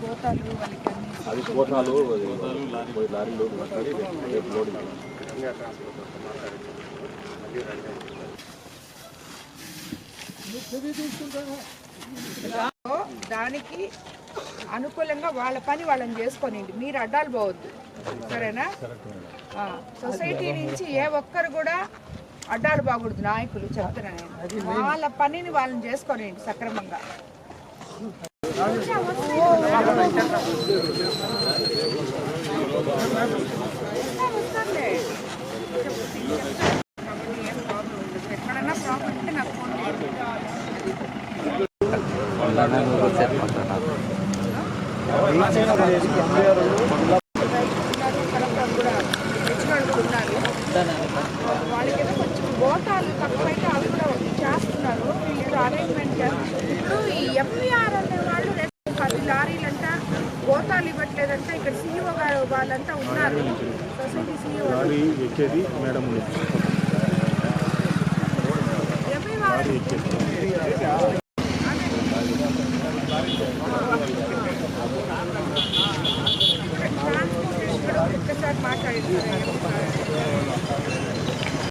గోతాలు వాళ్ళకి అది కోటాలు లారీలు మాట్లాడి రేపు లోడింగ్ దానికి అనుకూలంగా వాళ్ళ పని వాళ్ళని చేసుకోనండి, మీరు అడ్డాలు పోవద్దు, సరేనా? సొసైటీ నుంచి ఏ ఒక్కరు కూడా అడ్డాలు బాగూడదు, నాయకులు చెప్తున్నాను నేను. వాళ్ళ పనిని వాళ్ళని చేసుకోనండి సక్రమంగా. ఎక్కడన్నా ప్రాబ్లం ఉంటే నాకు ఫోన్ చేయండి. వాళ్ళకేదో కొంచెం గోతాలు తక్కువైతే అవి కూడా చేస్తున్నారు, వీళ్ళు అరేంజ్మెంట్ చేస్తున్నారు. ఇప్పుడు ఈ ఎంపీఆర్ అనే వాళ్ళు 10 లారీలంట గోతాలు ఇవ్వట్లేదంటే ఇక్కడ సీఈఓ గారు వాళ్ళంతా ఉన్నారు, సొసైటీ సీఈఓ. ట్రాన్స్పోర్టేషన్ కూడా ఒక్కసారి మాట్లాడింది.